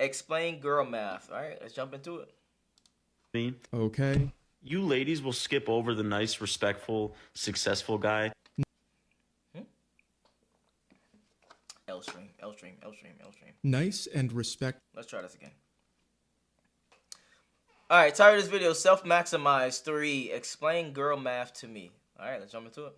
Explain girl math. All right, let's jump into it. Me. Okay. You ladies will skip over the nice, respectful, successful guy. Hmm? L stream, L stream, L stream, L stream. Nice and respect. Let's try this again. All right, title of this video: self-maximize 3. Explain girl math to me. All right, let's jump into it.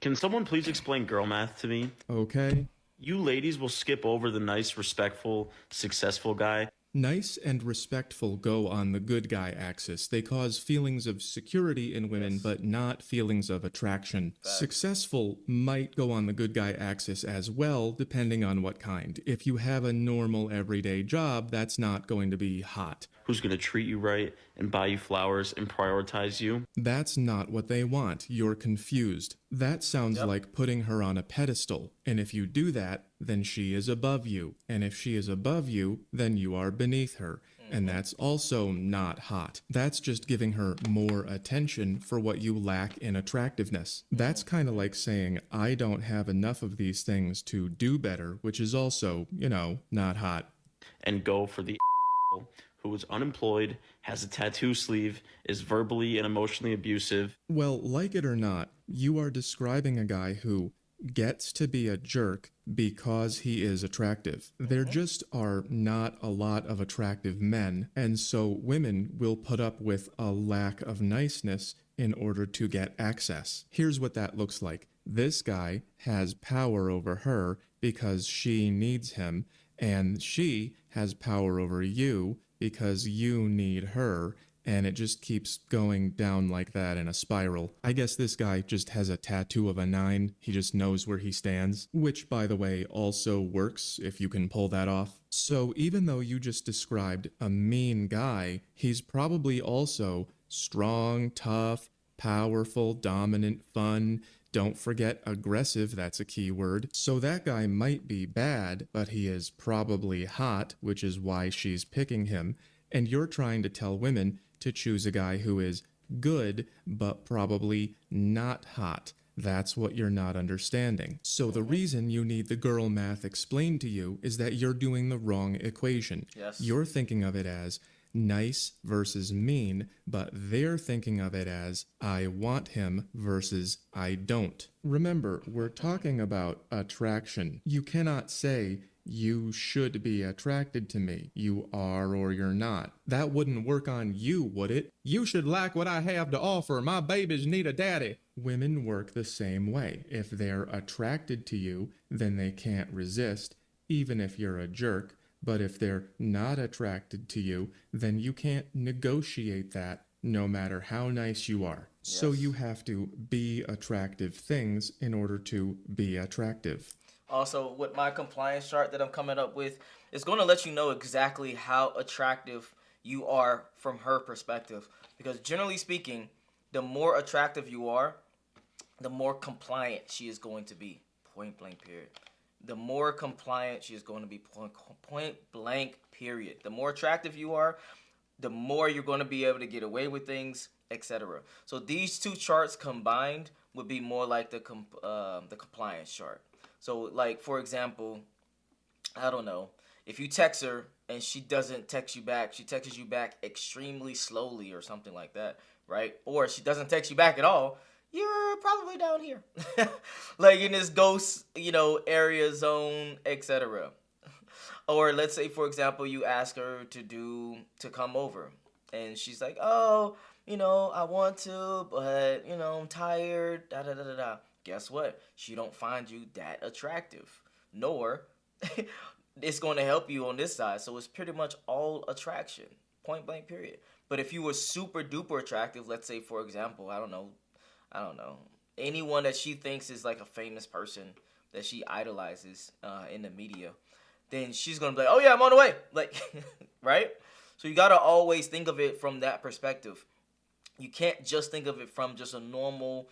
Can someone please explain girl math to me? Okay. You ladies will skip over the nice, respectful, successful guy. Nice and respectful go on the good guy axis. They cause feelings of security in women, Yes. but not feelings of attraction. Facts. Successful might go on the good guy axis as well, depending on what kind. If you have a normal everyday job, that's not going to be hot. Who's going to treat you right and buy you flowers and prioritize you. That's not what they want. You're confused. That sounds Yep. like putting her on a pedestal. And if you do that, then she is above you. And if she is above you, then you are beneath her. And that's also not hot. That's just giving her more attention for what you lack in attractiveness. That's kind of like saying, I don't have enough of these things to do better, which is also, not hot. And go for the who is unemployed, has a tattoo sleeve, is verbally and emotionally abusive. Well, like it or not, you are describing a guy who gets to be a jerk because he is attractive. There just are not a lot of attractive men, and so women will put up with a lack of niceness in order to get access. Here's what that looks like. This guy has power over her because she needs him, and she has power over you because you need her, and it just keeps going down like that in a spiral. I guess this guy just has a tattoo of a 9. He just knows where he stands, which, by the way, also works if you can pull that off. So even though you just described a mean guy, he's probably also strong, tough, powerful, dominant, fun. Don't forget aggressive, that's a key word. So that guy might be bad, but he is probably hot, which is why she's picking him. And you're trying to tell women to choose a guy who is good, but probably not hot. That's what you're not understanding. So the reason you need the girl math explained to you is that you're doing the wrong equation. Yes. You're thinking of it as nice versus mean, but they're thinking of it as I want him versus I don't. Remember, we're talking about attraction. You cannot say you should be attracted to me. You are or you're not. That wouldn't work on you, would it? You should like what I have to offer. My babies need a daddy. Women work the same way. If they're attracted to you, then they can't resist, even if you're a jerk. But if they're not attracted to you, then you can't negotiate that no matter how nice you are. So Yes. you have to be attractive things in order to be attractive. Also, with my compliance chart that I'm coming up with, it's going to let you know exactly how attractive you are from her perspective. Because generally speaking, the more attractive you are, the more compliant she is going to be. Point blank, period. The more compliant she is going to be. Point blank, period. The more attractive you are, the more you're going to be able to get away with things, etc. So these two charts combined would be more like the compliance chart. So, like, for example, I don't know, if you text her and she doesn't text you back, she texts you back extremely slowly or something like that, right? Or she doesn't text you back at all, you're probably down here. Like in this ghost, area zone, etc. Or let's say, for example, you ask her to come over and she's like, oh, I want to, but, I'm tired, da da da da da. Guess what? She don't find you that attractive. Nor it's going to help you on this side. So it's pretty much all attraction. Point blank, period. But if you were super duper attractive, let's say, for example, I don't know, anyone that she thinks is like a famous person that she idolizes in the media, then she's going to be like, oh yeah, I'm on the way. Like, right? So you got to always think of it from that perspective. You can't just think of it from just a normal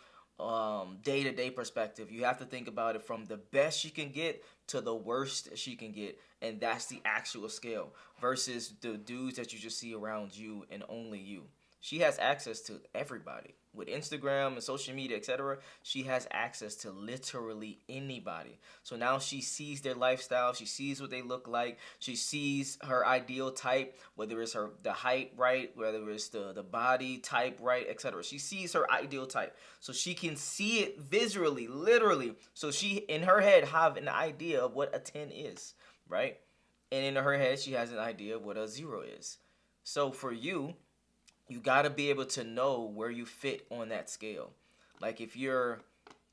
day-to-day perspective. You have to think about it from the best she can get to the worst she can get, and that's the actual scale versus the dudes that you just see around you and only you. She has access to everybody. With Instagram and social media, etc., she has access to literally anybody. So now she sees their lifestyle, she sees what they look like, she sees her ideal type, whether it's the height right, whether it's the body type right, etc. She sees her ideal type. So she can see it visually, literally. So she, in her head, have an idea of what a 10 is, right? And in her head, she has an idea of what a 0 is. So for you, you got to be able to know where you fit on that scale. Like if you're,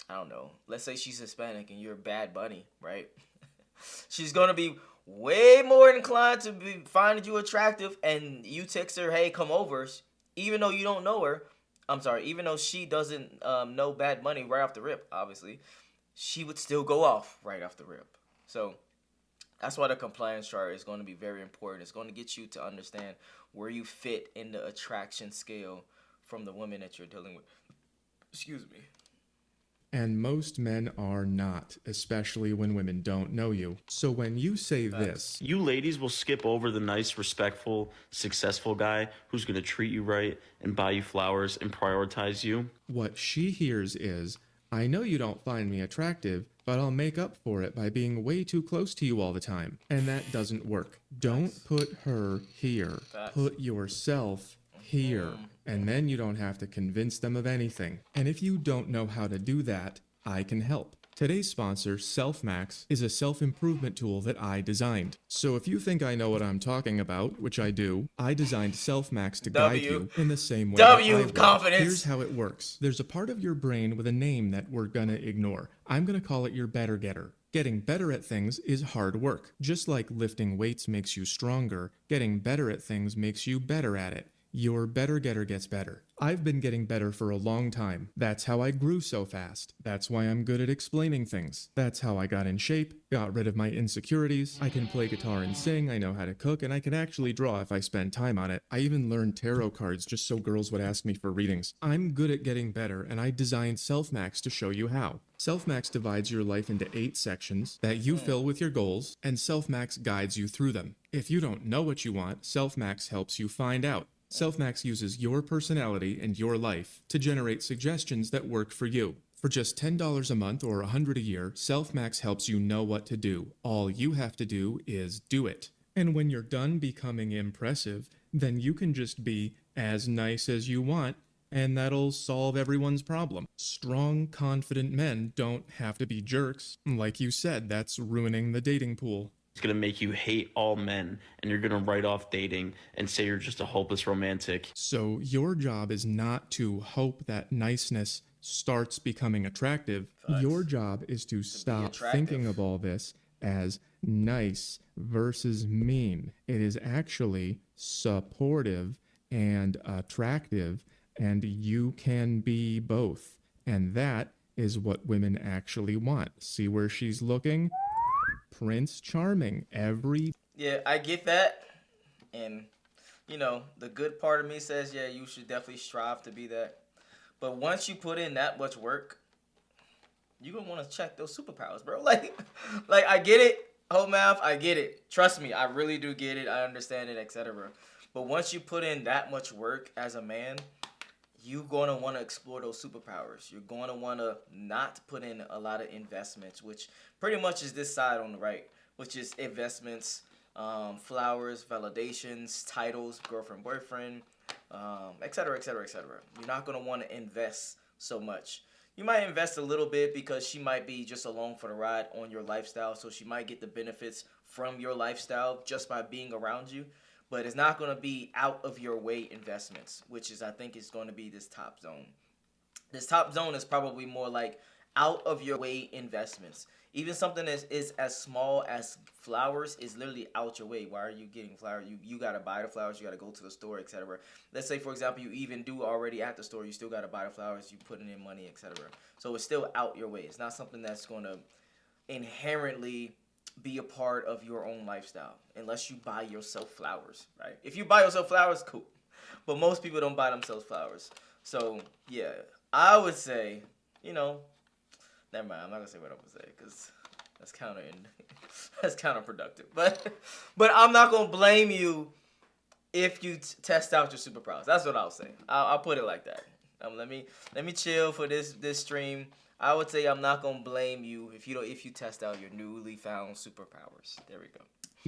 I don't know, let's say she's Hispanic and you're Bad Bunny, right? She's going to be way more inclined to be finding you attractive, and you text her, hey, come over, even though you don't know her. I'm sorry, even though she doesn't know Bad Bunny right off the rip, obviously, she would still go off right off the rip. So that's why the compliance chart is going to be very important. It's going to get you to understand where you fit in the attraction scale from the women that you're dealing with. Excuse me. And most men are not, especially when women don't know you. So when you say this, You ladies will skip over the nice, respectful, successful guy who's going to treat you right and buy you flowers and prioritize you. what she hears is, I know you don't find me attractive, but I'll make up for it by being way too close to you all the time. And that doesn't work. Don't put her here. Put yourself here. And then you don't have to convince them of anything. And if you don't know how to do that, I can help. Today's sponsor, SelfMax, is a self-improvement tool that I designed. So if you think I know what I'm talking about, which I do, I designed SelfMax to guide you in the same way that I would. Confidence. Here's how it works. There's a part of your brain with a name that we're gonna ignore. I'm gonna call it your better getter. Getting better at things is hard work. Just like lifting weights makes you stronger, getting better at things makes you better at it. Your better getter gets better. I've been getting better for a long time. That's how I grew so fast. That's why I'm good at explaining things. That's how I got in shape, got rid of my insecurities. I can play guitar and sing, I know how to cook, and I can actually draw if I spend time on it. I even learned tarot cards just so girls would ask me for readings. I'm good at getting better, and I designed SelfMax to show you how. SelfMax divides your life into 8 sections that you fill with your goals, and SelfMax guides you through them. If you don't know what you want, SelfMax helps you find out. SelfMax uses your personality and your life to generate suggestions that work for you. For just $10 a month or $100 a year, SelfMax helps you know what to do. All you have to do is do it. And when you're done becoming impressive, then you can just be as nice as you want, and that'll solve everyone's problem. Strong, confident men don't have to be jerks. Like you said, that's ruining the dating pool. It's going to make you hate all men, and you're going to write off dating and say you're just a hopeless romantic. So your job is not to hope that niceness starts becoming attractive. Your job is to stop thinking of all this as nice versus mean. It is actually supportive and attractive, and you can be both. And that is what women actually want. See where she's looking? Prince Charming. Yeah, I get that. And, you know, the good part of me says, yeah, you should definitely strive to be that. But once you put in that much work, you're going to want to check those superpowers, bro. Like I get it. Whole math, I get it. Trust me, I really do get it. I understand it, etc. But once you put in that much work as a man, you're going to want to explore those superpowers. You're going to want to not put in a lot of investments, which pretty much is this side on the right, which is investments, flowers, validations, titles, girlfriend, boyfriend, etc., etc., etc. You're not going to want to invest so much. You might invest a little bit because she might be just along for the ride on your lifestyle, so she might get the benefits from your lifestyle just by being around you. But it's not going to be out of your way investments, which is, I think, is going to be this top zone. This top zone is probably more like out of your way investments. Even something that is as small as flowers is literally out your way. Why are you getting flowers? You got to buy the flowers. You got to go to the store, etc. Let's say, for example, you even do already at the store. You still got to buy the flowers. You putting in money, etc. So it's still out your way. It's not something that's going to inherently be a part of your own lifestyle unless you buy yourself flowers, right? If you buy yourself flowers, cool. But most people don't buy themselves flowers. So, yeah, I would say, you know, never mind. I'm not going to say what I'm going to say because that's counterproductive. But I'm not going to blame you if you test out your superpowers. That's what I'll say. I'll put it like that. Let me chill for this stream. I would say I'm not gonna blame you if you test out your newly found superpowers. There we go.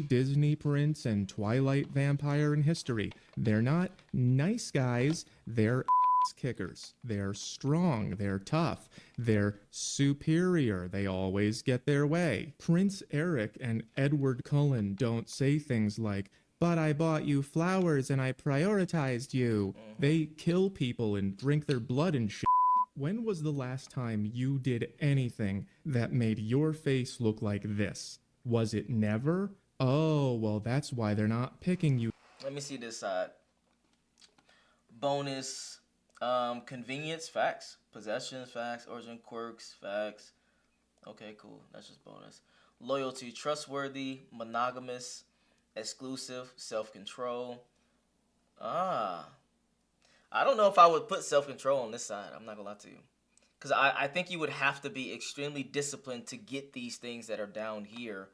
Disney prince and Twilight vampire in history. They're not nice guys, they're ass kickers. They're strong, they're tough, they're superior, they always get their way. Prince Eric and Edward Cullen don't say things like, but I bought you flowers and I prioritized you. They kill people and drink their blood and shit. When was the last time you did anything that made your face look like this? Was it never? Oh, well, that's why they're not picking you. Let me see this side. Bonus, convenience, facts. Possessions, facts. Origin, quirks, facts. Okay, cool. That's just bonus. Loyalty, trustworthy, monogamous, exclusive, self-control. I don't know if I would put self-control on this side. I'm not gonna lie to you. Because I think you would have to be extremely disciplined to get these things that are down here.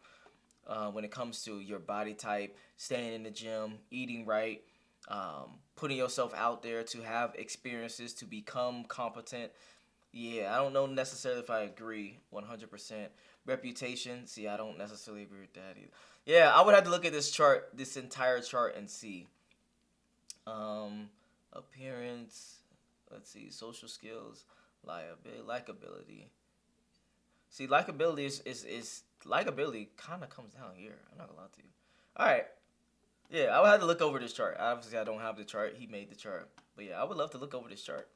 When it comes to your body type, staying in the gym, eating right, putting yourself out there to have experiences, to become competent. Yeah, I don't know necessarily if I agree 100%. Reputation, see, I don't necessarily agree with that either. Yeah, I would have to look at this chart, this entire chart, and see. Appearance, let's see, social skills, likability. See, likability is likability kind of comes down here. I'm not gonna lie to you. All right. Yeah, I would have to look over this chart. Obviously, I don't have the chart. He made the chart. But yeah, I would love to look over this chart.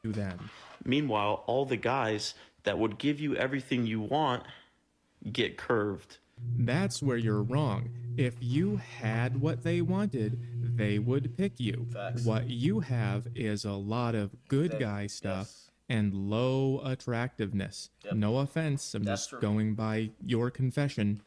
Then. Meanwhile, all the guys that would give you everything you want get curved. That's where you're wrong. If you had what they wanted, they would pick you. Facts. What you have is a lot of good guy stuff and low attractiveness. Yep. No offense, I'm That's just true. going by your confession.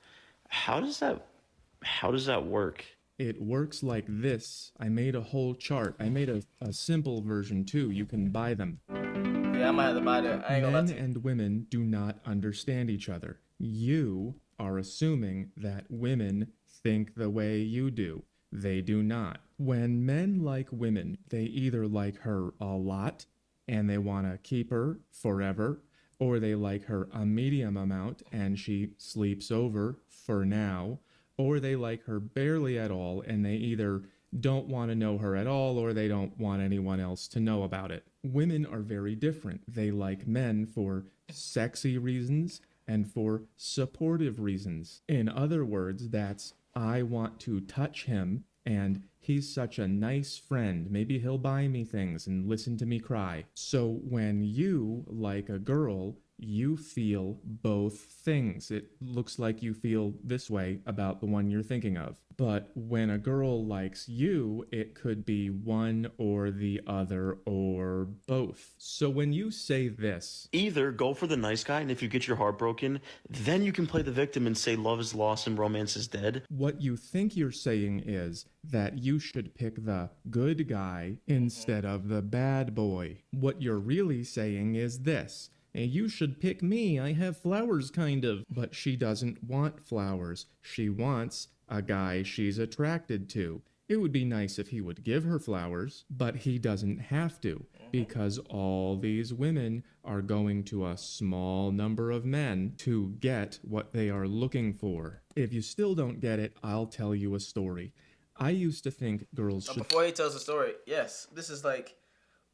How does that work? It works like this. I made a whole chart. I made a simple version too. You can buy them. Yeah, I might have to buy that. I ain't gonna lie Men to you. and women do not understand each other. You are assuming that women think the way you do. They do not. When men like women, they either like her a lot and they want to keep her forever, or they like her a medium amount and she sleeps over for now, or they like her barely at all and they either don't want to know her at all or they don't want anyone else to know about it. Women are very different. They like men for sexy reasons and for supportive reasons. In other words, that's I want to touch him and he's such a nice friend. Maybe he'll buy me things and listen to me cry. So when you like a girl, you feel both things. It looks like you feel this way about the one you're thinking of. But when a girl likes you, it could be one or the other or both. So when you say this, Either go for the nice guy, and if you get your heart broken, then you can play the victim and say love is lost and romance is dead. what you think you're saying is that you should pick the good guy instead of the bad boy. What you're really saying is this. You should pick me. I have flowers, kind of. But she doesn't want flowers. She wants a guy she's attracted to. It would be nice if he would give her flowers, but he doesn't have to, because all these women are going to a small number of men to get what they are looking for. If you still don't get it, I'll tell you a story. I used to think girls should... Before he tells the story, yes, this is like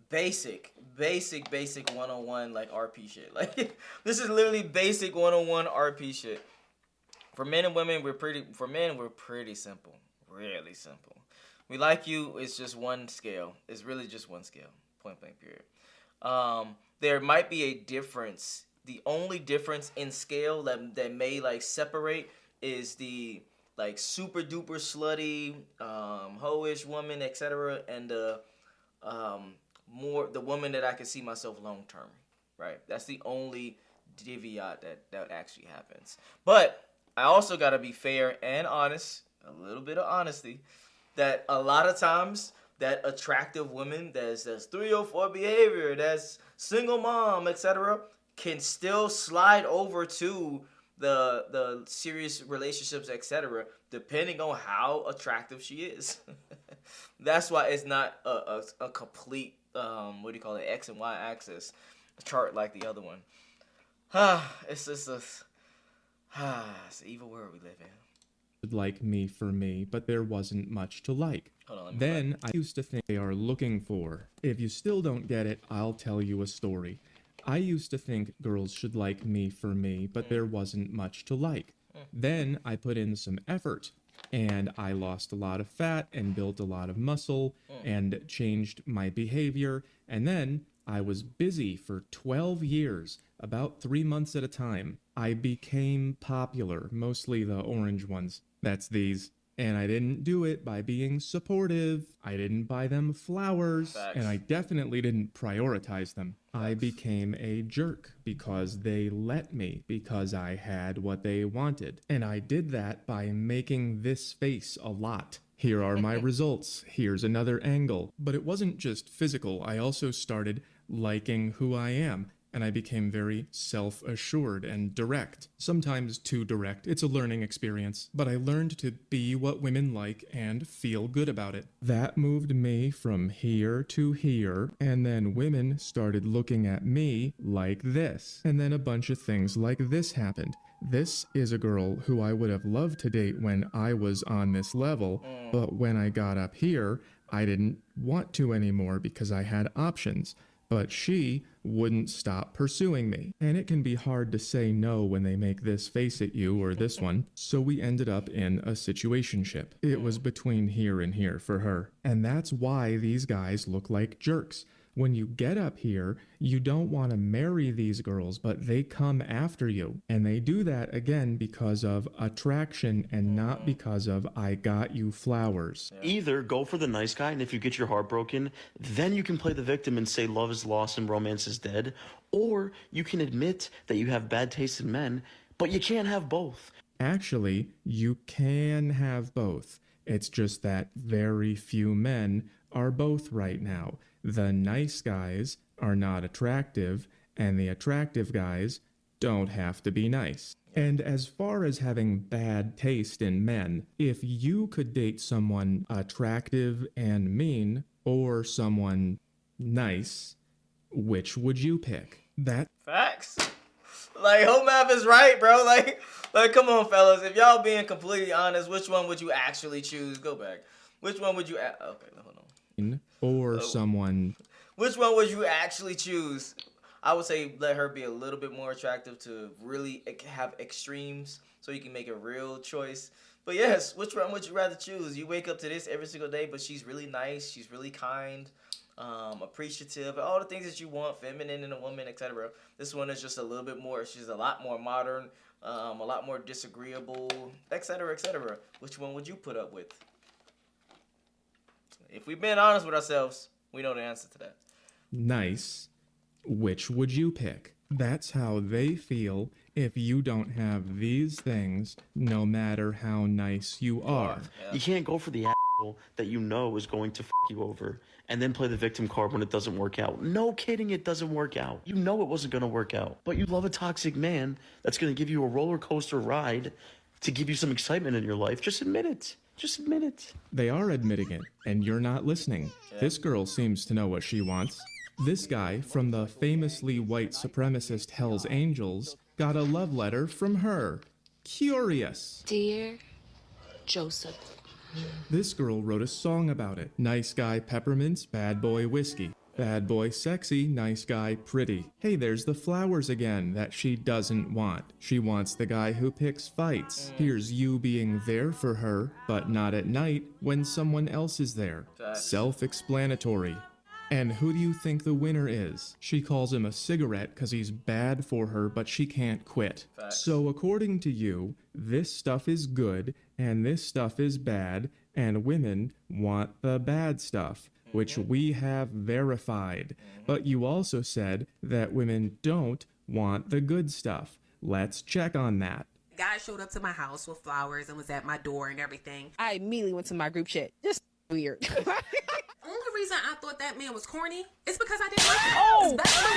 basic 101 like RP shit. Like this is literally basic 101 RP shit. For men and women, we're pretty simple. Really simple. We like you, it's just one scale. It's really just one scale. Point blank period. There might be a difference. The only difference in scale that may like separate is the like super duper slutty, hoish woman, etc. and the woman that I can see myself long term. Right? That's the only caveat that actually happens. But I also gotta be fair and honest, a little bit of honesty, that a lot of times that attractive women that's 304 behavior, that's single mom, etc., can still slide over to the serious relationships, etc., depending on how attractive she is. That's why it's not a complete what do you call it, X and Y axis chart like the other one. It's just it's an evil world we live in. Like me for me, but there wasn't much to like. Then I used to think they are looking for. If you still don't get it, I'll tell you a story. I used to think girls should like me for me, but there wasn't much to like. Then I put in some effort, and I lost a lot of fat and built a lot of muscle and changed my behavior. And then I was busy for 12 years, about 3 months at a time. I became popular, mostly the orange ones. That's these. And I didn't do it by being supportive. I didn't buy them flowers. Facts. And I definitely didn't prioritize them. I became a jerk because they let me, because I had what they wanted. And I did that by making this face a lot. Here are my results. Here's another angle. But it wasn't just physical. I also started liking who I am. And I became very self-assured and direct. Sometimes too direct. It's a learning experience. But I learned to be what women like and feel good about it. That moved me from here to here, and then women started looking at me like this. And then a bunch of things like this happened. This is a girl who I would have loved to date when I was on this level, but when I got up here, I didn't want to anymore because I had options. But she wouldn't stop pursuing me. And it can be hard to say no when they make this face at you or this one. So we ended up in a situationship. It was between here and here for her. And that's why these guys look like jerks. When you get up here, you don't want to marry these girls, but they come after you. And they do that, again, because of attraction and not because of, I got you flowers. Either go for the nice guy, and if you get your heart broken, then you can play the victim and say love is lost and romance is dead. Or you can admit that you have bad taste in men, but you can't have both. Actually, you can have both. It's just that very few men are both right now. The nice guys are not attractive, and the attractive guys don't have to be nice. And as far as having bad taste in men, if you could date someone attractive and mean, or someone nice, which would you pick? That Facts. Like, Hope Math is right, bro. Like, come on, fellas. If y'all being completely honest, which one would you actually choose? Go back. Which one would you... okay, hold on. or someone... Which one would you actually choose? I would say let her be a little bit more attractive to really have extremes so you can make a real choice. But yes, which one would you rather choose? You wake up to this every single day, but she's really nice, she's really kind, appreciative, all the things that you want, feminine in a woman, etc. This one is just a little bit more, she's a lot more modern, a lot more disagreeable, etc., etc. Which one would you put up with? If we've been honest with ourselves, we know the answer to that. Nice. Which would you pick? That's how they feel if you don't have these things, no matter how nice you are. Yeah. You can't go for the asshole that you know is going to f you over and then play the victim card when it doesn't work out. No kidding, it doesn't work out. You know it wasn't going to work out. But you love a toxic man that's going to give you a roller coaster ride to give you some excitement in your life. Just admit it. Just admit it. They are admitting it, and you're not listening. This girl seems to know what she wants. This guy from the famously white supremacist Hell's Angels got a love letter from her. Curious. Dear Joseph. This girl wrote a song about it. Nice guy peppermints, bad boy whiskey. Bad boy sexy, nice guy pretty. Hey, there's the flowers again that she doesn't want. She wants the guy who picks fights. Here's you being there for her, but not at night when someone else is there. Self-explanatory. And who do you think the winner is? She calls him a cigarette because he's bad for her, but she can't quit. So according to you, this stuff is good, and this stuff is bad, and women want the bad stuff, which we have verified. But you also said that women don't want the good stuff. Let's check on that. Guy showed up to my house with flowers and was at my door and everything. I immediately went to my group chat. Just weird. Only reason I thought that man was corny is because I didn't like him. It's back to the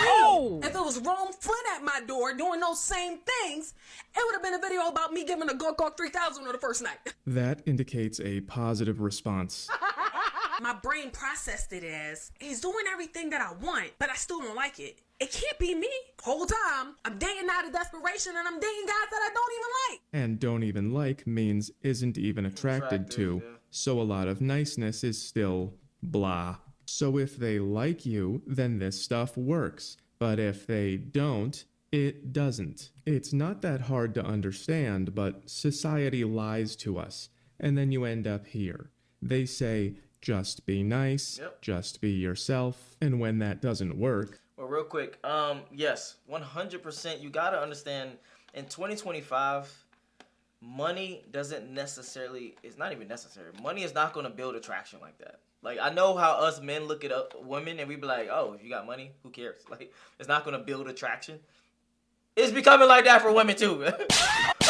read. If it was Rome Flynn at my door doing those same things, it would have been a video about me giving a Gawk 3000 on the first night. That indicates a positive response. My brain processed it as, he's doing everything that I want, but I still don't like it. It can't be me. Whole time, I'm dating out of desperation and I'm dating guys that I don't even like. And don't even like means isn't even attracted to. yeah. So a lot of niceness is still blah. So if they like you, then this stuff works. But if they don't, it doesn't. It's not that hard to understand, but society lies to us. And then you end up here. They say, just be nice, Yep. just be yourself. And when that doesn't work, Well, real quick, yes, 100%. You gotta understand, in 2025, money doesn't necessarily. It's not even necessary. Money is not gonna build attraction like that. Like, I know how us men look at women and we be like, oh, if you got money, who cares? Like, it's not gonna build attraction. It's becoming like that for women too.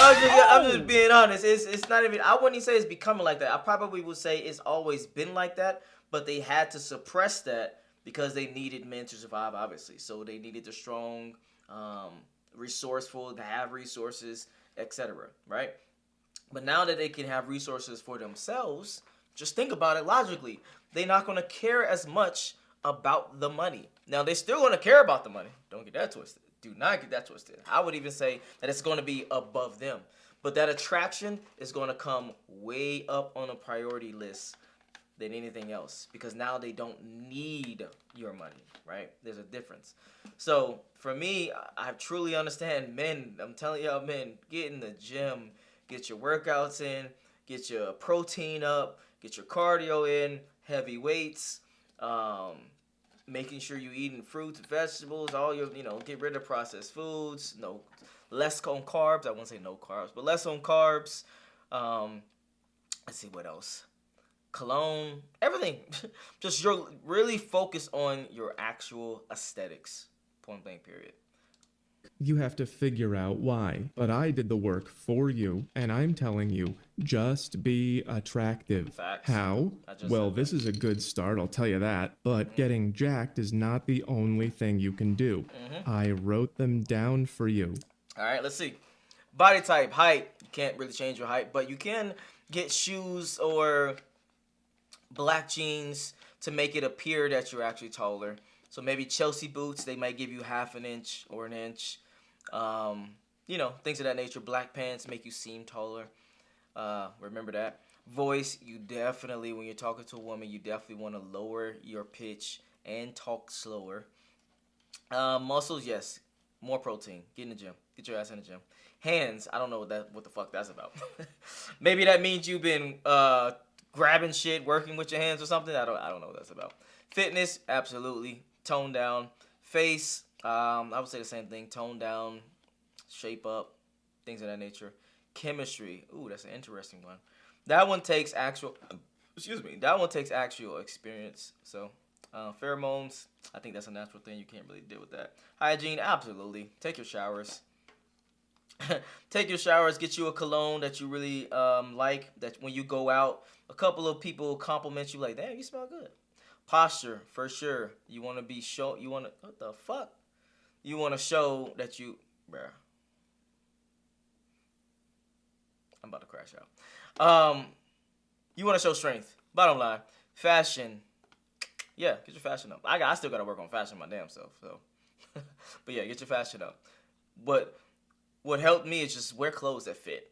I'm just being honest. It's not even. I wouldn't even say it's becoming like that. I probably would say it's always been like that, but they had to suppress that because they needed men to survive, obviously. So they needed the strong, resourceful, to have resources, etc. Right? But now that they can have resources for themselves, just think about it logically. They're not going to care as much about the money. Now, they're still going to care about the money. Don't get that twisted. Do not get that twisted. I would even say that it's going to be above them. But that attraction is going to come way up on a priority list than anything else. Because now they don't need your money, right? There's a difference. So, for me, I truly understand men. I'm telling y'all, men, get in the gym. Get your workouts in. Get your protein up. Get your cardio in. Heavy weights. Making sure you're eating fruits, vegetables, all your, get rid of processed foods. No, less on carbs. I won't say no carbs, but less on carbs. Let's see what else. Cologne, everything. Just you're really focused on your actual aesthetics. Point blank, period. you have to figure out why. But I did the work for you, and I'm telling you, just be attractive. Facts. How? Well, said this is a good start, I'll tell you that. But getting jacked is not the only thing you can do. I wrote them down for you. All right, let's see. Body type, height. You can't really change your height, but you can get shoes or black jeans to make it appear that you're actually taller. So maybe Chelsea boots, they might give you half an inch or an inch. Things of that nature. Black pants make you seem taller. Remember that. Voice, you definitely, when you're talking to a woman, you definitely want to lower your pitch and talk slower. Muscles, yes. More protein. Get in the gym. Get your ass in the gym. Hands, I don't know what the fuck that's about. Maybe that means you've been grabbing shit, working with your hands or something. I don't know what that's about. Fitness, absolutely. Tone down. Face, I would say the same thing. Tone down, shape up, things of that nature. Chemistry, ooh, that's an interesting one. That one takes actual experience. So, pheromones, I think that's a natural thing. You can't really deal with that. Hygiene, absolutely. Take your showers. Take your showers. Get you a cologne that you really like. That when you go out, a couple of people compliment you like, damn, you smell good. Posture, for sure. You want to be what the fuck? You want to show that you, bruh. I'm about to crash out. You want to show strength. Bottom line, fashion. Yeah, get your fashion up. I still got to work on fashion my damn self. So, but yeah, get your fashion up. But what helped me is just wear clothes that fit.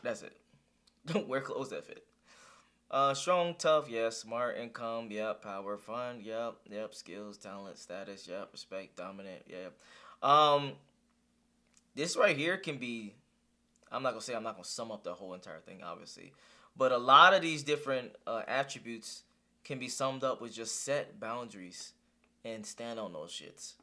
That's it. Don't wear clothes that fit. Strong, tough, yes. Smart, income, yep. Power, fun, yep. Skills, talent, status, yep. Respect, dominant, yep. This right here can be. I'm not gonna sum up the whole entire thing, obviously, but a lot of these different attributes can be summed up with just set boundaries and stand on those shits.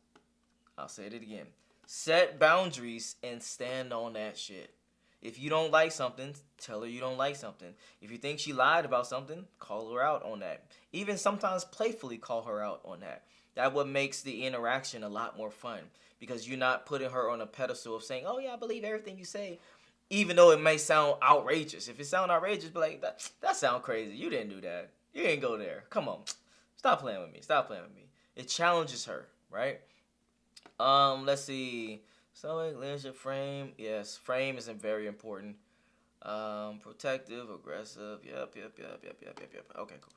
I'll say it again. Set boundaries and stand on that shit. If you don't like something, tell her you don't like something. If you think she lied about something, call her out on that. Even sometimes playfully call her out on that. That's what makes the interaction a lot more fun, because you're not putting her on a pedestal of saying, oh yeah, I believe everything you say, even though it may sound outrageous. If it sounds outrageous, be like, that sounds crazy. You didn't do that. You didn't go there. Come on. Stop playing with me. Stop playing with me. It challenges her, right? Let's see. Stoic, leadership, frame. Yes, frame is very important. Protective, aggressive. Yep. Okay, cool.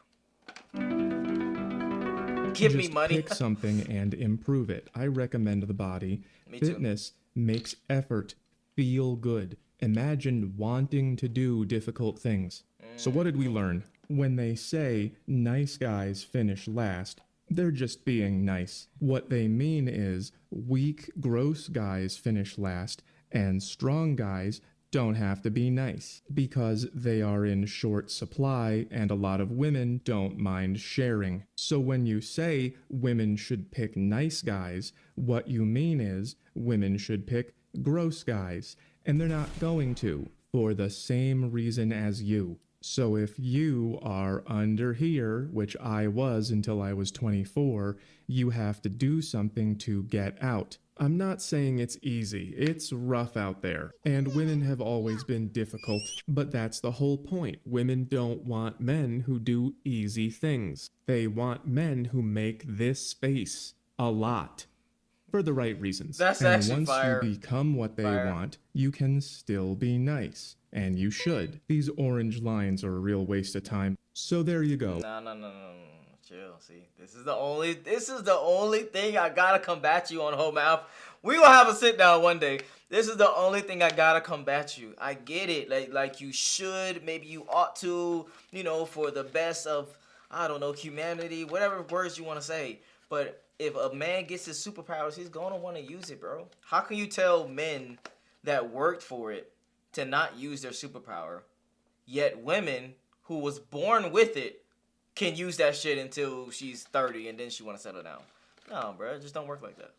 Give me Just money. pick something and improve it. I recommend the body. Me too. Fitness makes effort feel good. Imagine wanting to do difficult things. So what did we learn? When they say nice guys finish last, they're just being nice. What they mean is weak, gross guys finish last, and strong guys don't have to be nice because they are in short supply and a lot of women don't mind sharing. So when you say women should pick nice guys, what you mean is women should pick gross guys, and they're not going to for the same reason as you. So if you are under here, which I was until I was 24, you have to do something to get out. I'm not saying it's easy. It's rough out there. And women have always been difficult. But that's the whole point. Women don't want men who do easy things. They want men who make this space a lot. For the right reasons. That's and actually once fire. you become what they want, you can still be nice. And you should. These orange lines are a real waste of time. So there you go. No. Chill. See, this is the only thing I gotta combat you on, whole mouth. We gonna have a sit down one day. This is the only thing I gotta combat you. I get it. Like you should, maybe you ought to, for the best of, I don't know, humanity, whatever words you want to say. But if a man gets his superpowers, he's gonna want to use it, bro. How can you tell men that worked for it to not use their superpower, yet women who was born with it can use that shit until she's 30 and then she want to settle down? No, bro, it just don't work like that.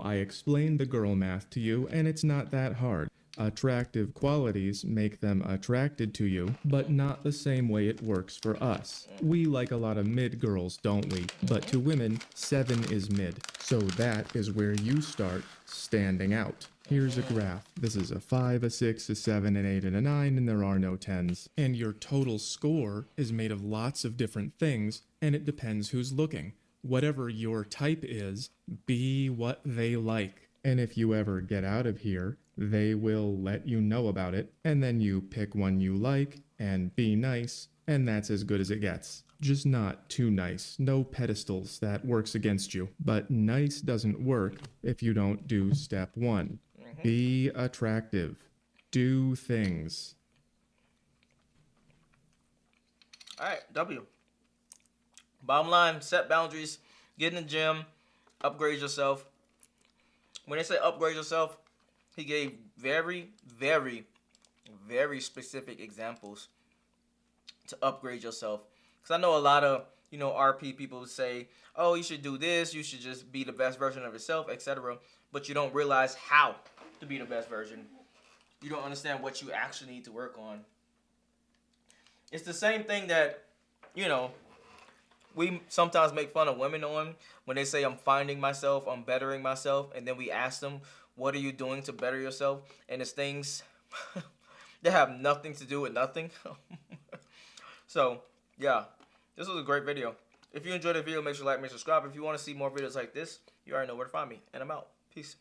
I explained the girl math to you, and it's not that hard. Attractive qualities make them attracted to you, but not the same way it works for us. We like a lot of mid girls, don't we? But to women, 7 is mid. So that is where you start standing out. Here's a graph. This is a 5, a 6, a 7, an 8, and a 9, and there are no 10s. And your total score is made of lots of different things, and it depends who's looking. Whatever your type is, be what they like. And if you ever get out of here, they will let you know about it, and then you pick one you like, and be nice, and that's as good as it gets. Just not too nice. No pedestals. That works against you. But nice doesn't work if you don't do step 1. Be attractive. Do things. All right, W. Bottom line, set boundaries, get in the gym, upgrade yourself. When they say upgrade yourself, he gave very, very, very specific examples to upgrade yourself. Because I know a lot of, RP people say, oh, you should do this, you should just be the best version of yourself, etc. But you don't realize how to be the best version. You don't understand what you actually need to work on. It's the same thing that, we sometimes make fun of women on when they say, I'm finding myself, I'm bettering myself, and then we ask them, what are you doing to better yourself? And it's things that have nothing to do with nothing. So, yeah, this was a great video. If you enjoyed the video, make sure to like, subscribe. If you want to see more videos like this, you already know where to find me. And I'm out. Peace.